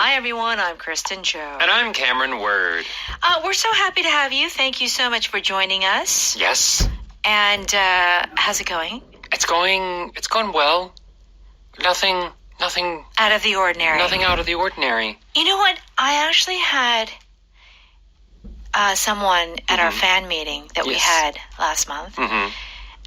Hi, everyone. I'm Kristen Joe. And I'm Cameron Word. We're so happy to have you. Thank you so much for joining us. Yes. And how's it going? It's going well. Nothing out of the ordinary. Nothing out of the ordinary. You know what? I actually had someone at our fan meeting that we had last month.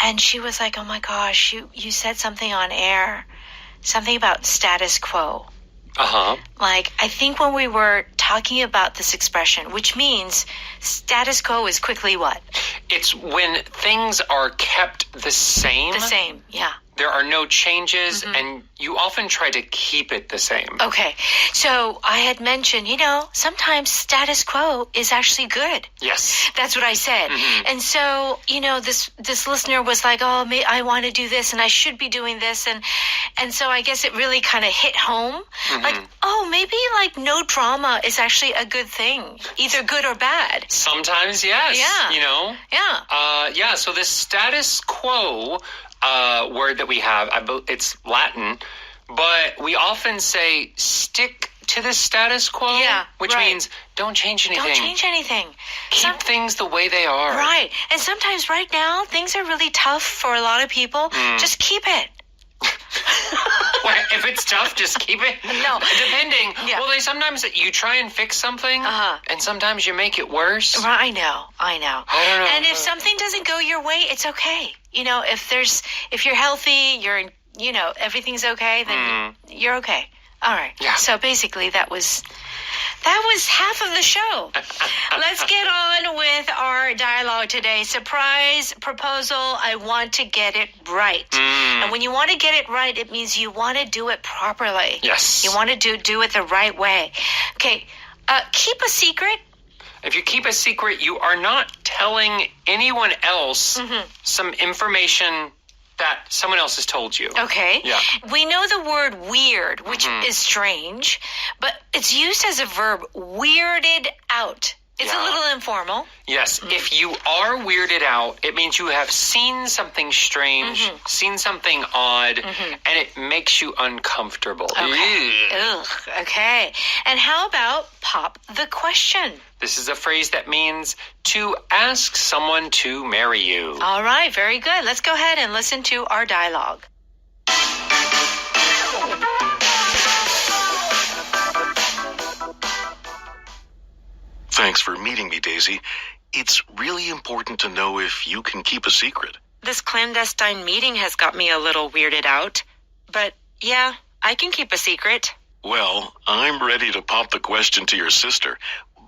And she was like, oh my gosh, you said something on air, something about status quo. Like, I think when we were talking about this expression, which means status quo is quickly what? It's when things are kept the same. The same, yeah. There are no changes, and you often try to keep it the same. Okay, so I had mentioned, sometimes status quo is actually good. Yes. That's what I said. And so, this listener was like, oh, I want to do this, and I should be doing this. And so I guess it really kind of hit home. Like, oh, maybe like no drama is actually a good thing, either good or bad. Sometimes, yes. Yeah. Yeah, so this status quo word that we have, it's Latin, but we often say stick to the status quo, which means don't change anything. Don't change anything. Keep things the way they are. Right. And sometimes right now, things are really tough for a lot of people. Just keep it. Well, if it's tough, just keep it? No. Depending. Yeah. Well, sometimes you try and fix something, and sometimes you make it worse. I know. I don't know. And if something doesn't go your way, it's okay. If you're healthy, everything's okay, then you're okay. All right. Yeah. So basically, that was half of the show. Let's get on with our dialogue today. Surprise proposal. I want to get it right. And when you want to get it right, it means you want to do it properly. Yes. You want to do it the right way. Okay. Keep a secret. If you keep a secret, you are not telling anyone else some information that someone else has told you. Okay. Yeah. We know the word weird, which is strange, but it's used as a verb, weirded out. It's a little informal. Yes. If you are weirded out, it means you have seen something strange, seen something odd, and it makes you uncomfortable. Okay. Ugh. Okay. And how about pop the question? This is a phrase that means to ask someone to marry you. All right. Very good. Let's go ahead and listen to our dialogue. Thanks for meeting me, Daisy. It's really important to know if you can keep a secret. This clandestine meeting has got me a little weirded out. But yeah, I can keep a secret. Well, I'm ready to pop the question to your sister,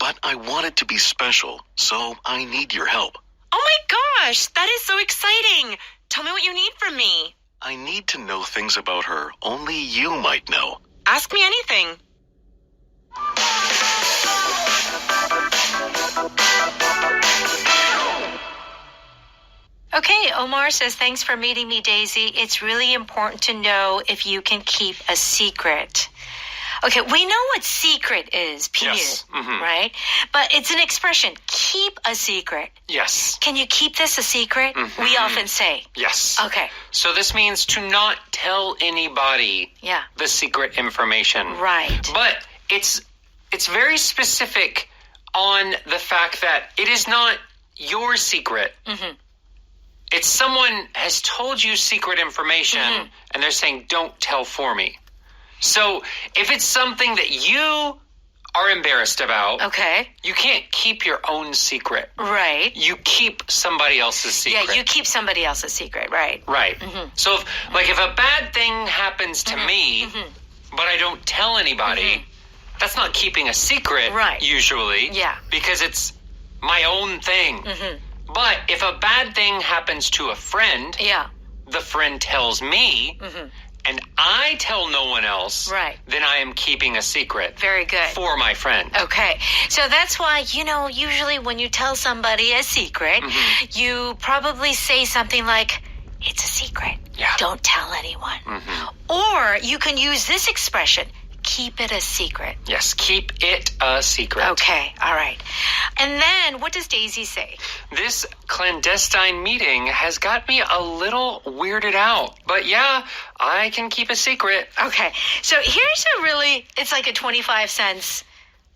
but I want it to be special, so I need your help. Oh my gosh, that is so exciting. Tell me what you need from me. I need to know things about her only you might know. Ask me anything. Okay, Omar says, thanks for meeting me, Daisy. It's really important to know if you can keep a secret. Okay, we know what secret is, period, Yes. right? But it's an expression, keep a secret. Yes. Can you keep this a secret? We often say. Yes. Okay. So this means to not tell anybody the secret information. Right. But it's very specific on the fact that it is not your secret. It's someone has told you secret information, and they're saying, don't tell for me. So if it's something that you are embarrassed about, you can't keep your own secret. Right. You keep somebody else's secret. Yeah, you keep somebody else's secret, right. Right. So if a bad thing happens to me, but I don't tell anybody, that's not keeping a secret, usually. Yeah. Because it's my own thing. But if a bad thing happens to a friend, the friend tells me, and I tell no one else, then I am keeping a secret. Very good. For my friend. Okay. So that's why, usually when you tell somebody a secret, you probably say something like, it's a secret. Yeah. Don't tell anyone. Or you can use this expression, keep it a secret. Yes, keep it a secret. Okay, all right. And then what does Daisy say? This clandestine meeting has got me a little weirded out. But yeah, I can keep a secret. Okay, so here's it's like a 25 cents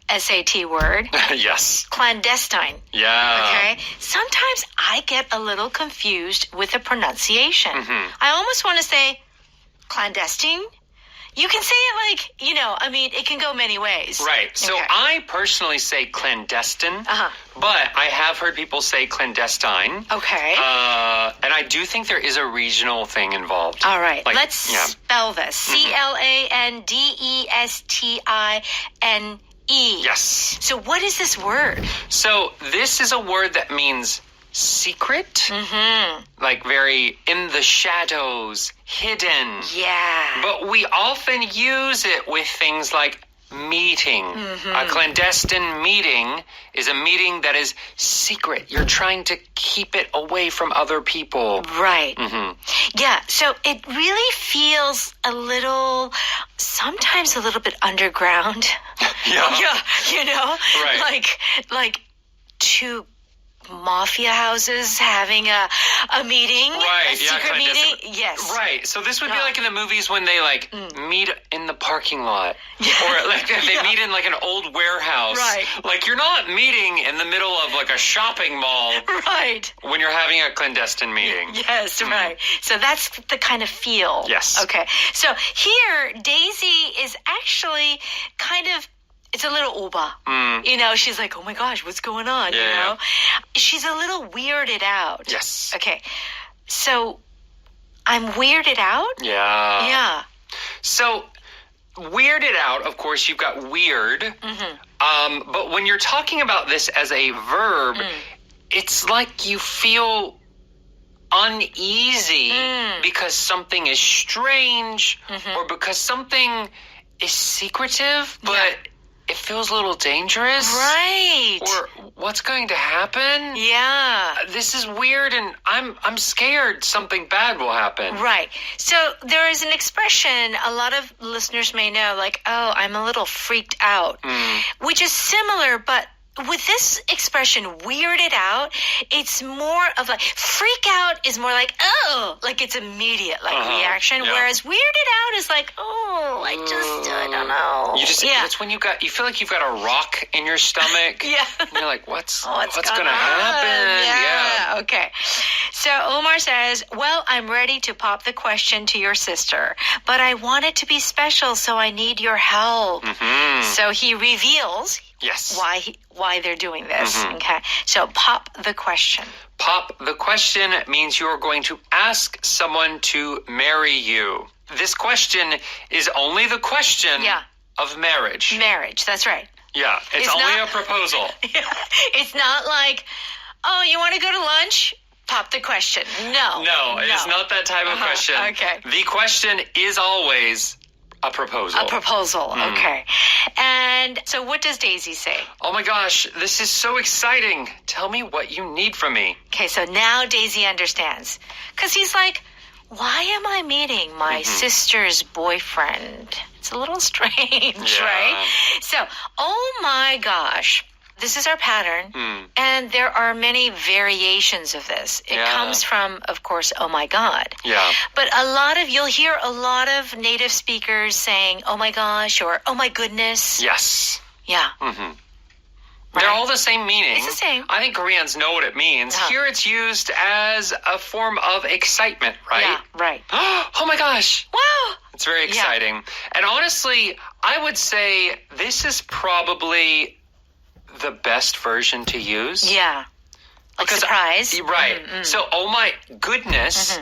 SAT word. Yes. Clandestine. Yeah. Okay? Sometimes I get a little confused with the pronunciation. I almost want to say clandestine. You can say it it can go many ways. Right. So okay. I personally say clandestine, but I have heard people say clandestine. Okay. And I do think there is a regional thing involved. All right. Let's spell this. Clandestine. Yes. So what is this word? So this is a word that means secret, like very in the shadows, hidden. Yeah. But we often use it with things like meeting. A clandestine meeting is a meeting that is secret. You're trying to keep it away from other people. Right. Yeah, so it really feels sometimes a little bit underground. Yeah. Yeah, Right. Like two mafia houses having a meeting, right? A secret meeting. Yes, right. So this would be like in the movies when they meet in the parking lot, or like they meet in like an old warehouse. Right. Like you're not meeting in the middle of like a shopping mall. Right. When you're having a clandestine meeting. Yes, right. So that's the kind of feel. Yes. Okay. So here, Daisy is actually it's a little uba. She's like, oh my gosh, what's going on? Yeah. She's a little weirded out. Yes. Okay. So I'm weirded out? Yeah. Yeah. So weirded out, of course, you've got weird. But when you're talking about this as a verb, it's like you feel uneasy because something is strange or because something is secretive, but it feels a little dangerous. Right. Or what's going to happen? Yeah. This is weird and I'm scared something bad will happen. Right. So there is an expression a lot of listeners may know, like, oh, I'm a little freaked out, which is similar, but with this expression, weirded out, it's more of like, freak out is more like, oh, like it's immediate, reaction, whereas weirded out is like, oh, I don't know. It's when you feel like you've got a rock in your stomach. Yeah. And you're like, what's going to happen? happen? Yeah. Okay. So Omar says, well, I'm ready to pop the question to your sister, but I want it to be special, so I need your help. So he reveals why they're doing this. Okay. So pop the question. Pop the question means you're going to ask someone to marry you. This question is only the question of marriage. Marriage, that's right. Yeah, it's only a proposal. It's not like, oh, you want to go to lunch? Pop the question. No, it's not that type of question. Okay. The question is always a proposal. A proposal, okay. And so what does Daisy say? Oh my gosh, this is so exciting. Tell me what you need from me. Okay, so now Daisy understands. Because he's like, why am I meeting my sister's boyfriend? It's a little strange, right? So, oh my gosh. This is our pattern, and there are many variations of this. It comes from, of course, oh my God. Yeah. But you'll hear a lot of native speakers saying, oh my gosh, or oh my goodness. Yes. Yeah. They're all the same meaning. It's the same. I think Koreans know what it means. Here it's used as a form of excitement, right? Yeah, right. Oh my gosh. Wow. It's very exciting. Yeah. And honestly, I would say this is probably the best version to use. Yeah. Like surprise. Right. So, oh my goodness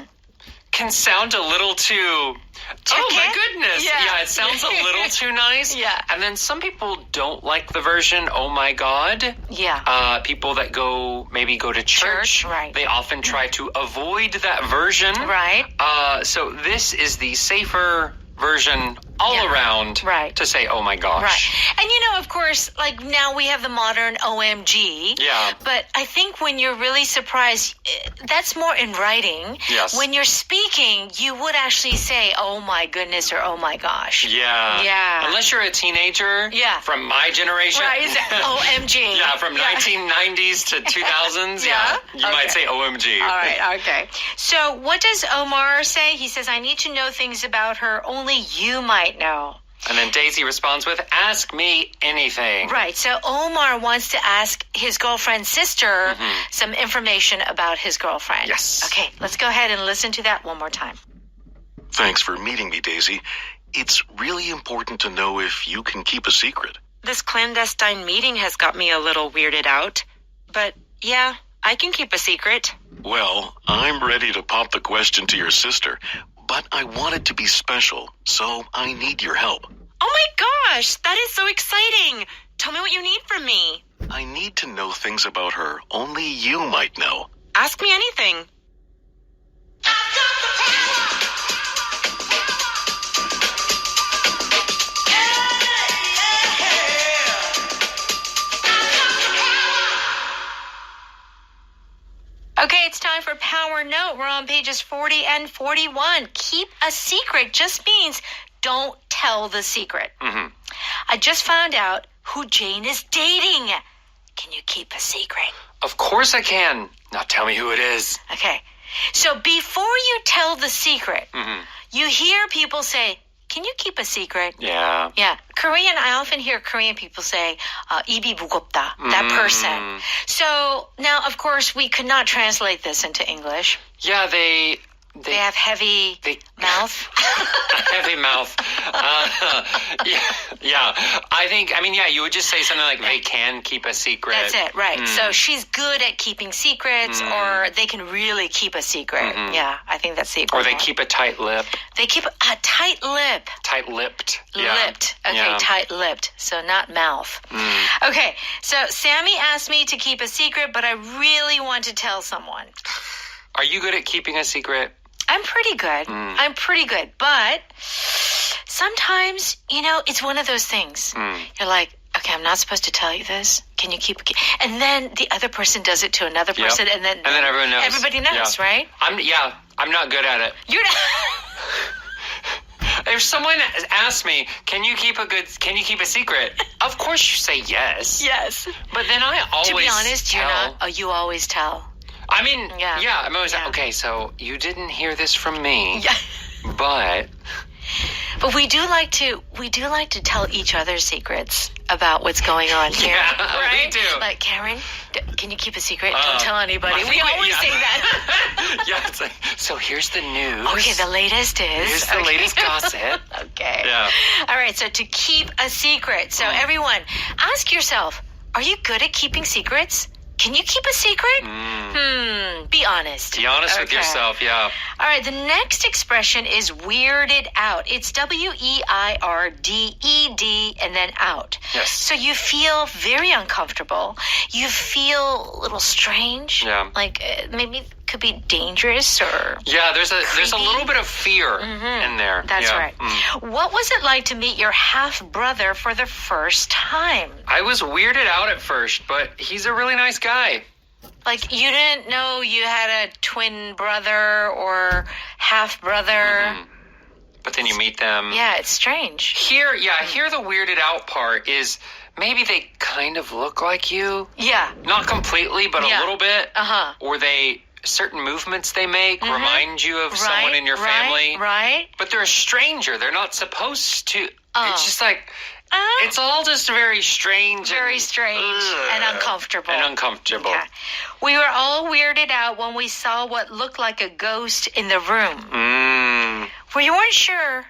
can sound a little too... Oh my goodness. Yeah, it sounds a little too nice. Yeah. And then some people don't like the version, oh my God. Yeah. People that go to church. Right. They often try to avoid that version. Right. So this is the safer version all around to say, oh my gosh. Right. And of course, like now we have the modern OMG. Yeah. But I think when you're really surprised, that's more in writing. Yes. When you're speaking, you would actually say, oh my goodness, or oh my gosh. Yeah. Yeah. Unless you're a teenager from my generation. Right. OMG. Yeah, from 1990s to 2000s. You might say OMG. All right. Okay. So what does Omar say? He says, I need to know things about her only you might know. And then Daisy responds with, ask me anything. Right. So Omar wants to ask his girlfriend's sister some information about his girlfriend. Yes. Okay, let's go ahead and listen to that one more time. Thanks for meeting me, Daisy. It's really important to know if you can keep a secret. This clandestine meeting has got me a little weirded out. But yeah, I can keep a secret. Well, I'm ready to pop the question to your sister, but I want it to be special, so I need your help. Oh my gosh, that is so exciting. Tell me what you need from me. I need to know things about her only you might know. Ask me anything. Okay, it's time for Power Note. We're on pages 40 and 41. Keep a secret just means don't tell the secret. I just found out who Jane is dating. Can you keep a secret? Of course I can. Now tell me who it is. Okay. So before you tell the secret, you hear people say, can you keep a secret? Yeah. Yeah. Korean, I often hear Korean people say, 입이 무겁다, that person. So now, of course, we could not translate this into English. Yeah, they have heavy mouth. Heavy mouth. Yeah. You would just say something like they can keep a secret. That's it, right. So she's good at keeping secrets, or they can really keep a secret. Yeah, I think that's the equivalent. Or they keep a tight lip. They keep a tight lip. Tight-lipped. Lipped. Okay, tight-lipped. So not mouth. Okay, so Sammy asked me to keep a secret, but I really want to tell someone. Are you good at keeping a secret? I'm pretty good. But sometimes, it's one of those things. You're like, okay, I'm not supposed to tell you this. Can you keep it? And then the other person does it to another person, and then everyone knows. Everybody knows, right? I'm not good at it. You're not. If someone asks me, can you keep a secret? Of course you say yes. Yes. But then I always To be honest, tell. you're not. Oh, you always tell. I mean, I'm always okay, so you didn't hear this from me. Yeah. But we do like to tell each other secrets about what's going on here. Yeah, right? we do. Like, Karen, can you keep a secret? Don't tell anybody. We always say that. Yeah, it's like, so here's the news. Okay, the latest is. Here's the latest gossip. Okay. Yeah. All right, so to keep a secret. So everyone, ask yourself, are you good at keeping secrets? Can you keep a secret? Be honest. Be honest with yourself, yeah. All right, the next expression is weirded out. It's WEIRDED and then out. Yes. So you feel very uncomfortable. You feel a little strange. Yeah. Like maybe it could be dangerous or Yeah, there's a little bit of fear in there. That's right. What was it like to meet your half-brother for the first time? I was weirded out at first, but he's a really nice guy. Like, you didn't know you had a twin brother or half-brother. But then you meet them. Yeah, it's strange. Here the weirded out part is maybe they kind of look like you. Yeah. Not completely, but a little bit. Uh-huh. Or certain movements they make remind you of someone in your family. Right. But they're a stranger. They're not supposed to. It's just like, it's all just very strange. Very strange and uncomfortable. Okay. We were all weirded out when we saw what looked like a ghost in the room. We weren't sure.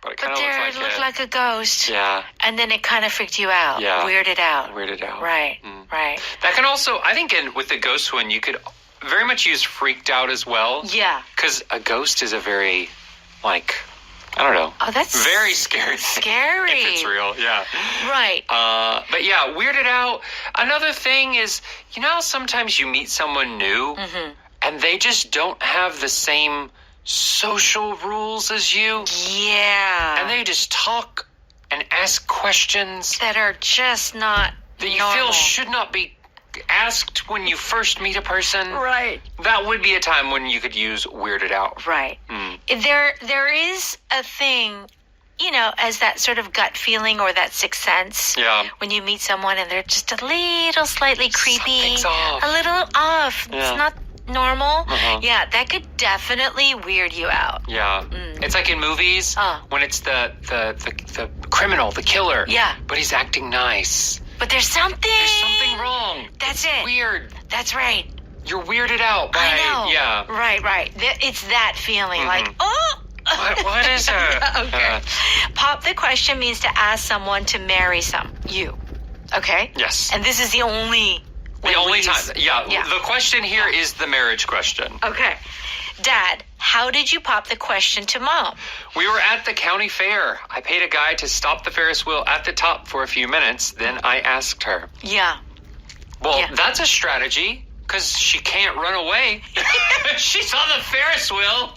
But it kind of looked like a ghost. Yeah. And then it kind of freaked you out. Yeah. Weirded out. Right. That can also, I think with the ghost one, you could very much use freaked out as well. Yeah. Because a ghost is a very, I don't know. Oh, that's very scary. Scary. If it's real, yeah. Right. But yeah, weirded out. Another thing is, how sometimes you meet someone new and they just don't have the same social rules as you. Yeah. And they just talk and ask questions that are just not that you normal. feel should not be asked when you first meet a person. Right. That would be a time when you could use weirded out. Right. There is a thing, you know, as that sort of gut feeling or that sixth sense. Yeah. When you meet someone and they're just a little slightly creepy. Something's off. A little off. Yeah. It's not normal. Yeah, that could definitely weird you out. Yeah. It's like in movies when it's the criminal, the killer. Yeah. But he's acting nice. But there's something wrong. That's it. Weird. That's right. You're weirded out by I know. Yeah. Right. It's that feeling like, oh. What is it? Okay. Pop the question means to ask someone to marry you. Okay? Yes. And this is the only time. Yeah. The question here is the marriage question. Okay. Dad, how did you pop the question to Mom? We were at the county fair. I paid a guy to stop the Ferris wheel at the top for a few minutes. Then I asked her. Yeah. Well, that's a strategy because she can't run away. She's on the Ferris wheel.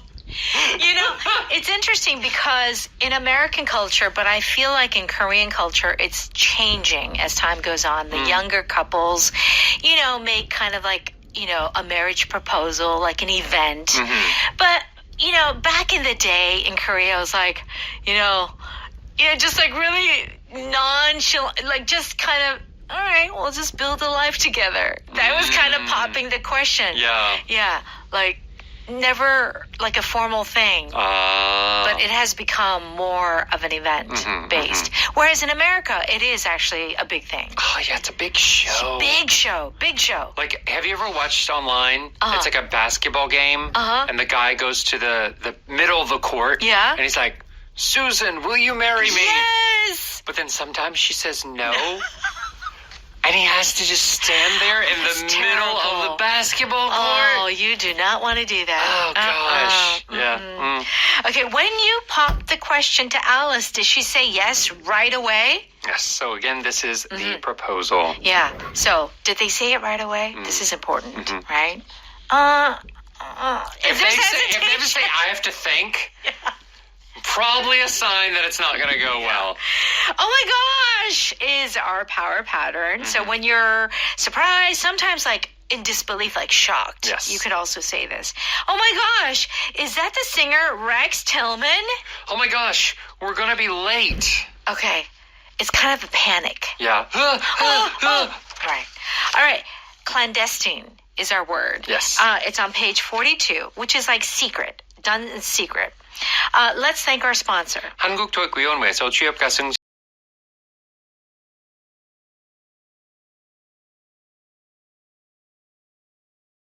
You know, it's interesting because in American culture, but I feel like in Korean culture, it's changing as time goes on. The younger couples, you know, make kind of like, you know, a marriage proposal, like an event. But, you know, back in the day in Korea, it was like, you know, just like really nonchalant, like just kind of, all right, we'll just build a life together. That was kind of popping the question. Yeah. Yeah, like never like a formal thing. But it has become more of an event based. Whereas in America, it is actually a big thing. Oh, yeah, it's a big show. Big show. Like, have you ever watched online? It's like a basketball game. And the guy goes to the middle of the court. Yeah. And he's like, Susan, will you marry me? Yes! But then sometimes she says no. And he has to just stand there in the middle of the basketball court. Oh, you do not want to do that. Oh, gosh. Yeah. Okay, when you popped the question to Alice, did she say yes right away? Yes. So, again, this is the proposal. Yeah. So, did they say it right away? This is important, right? If they ever say, I have to think... Probably a sign that it's not going to go well. Oh my gosh, is our power pattern. So when you're surprised, sometimes like in disbelief, like shocked. Yes. You could also say this. Oh my gosh, is that the singer Rex Tillman? Oh my gosh, we're going to be late. Okay, it's kind of a panic. Yeah. Right. All right, clandestine is our word. Yes. It's on page 42, which is like secret, done in secret. Let's thank our sponsor. 한국토익위원회에서 취업가 승진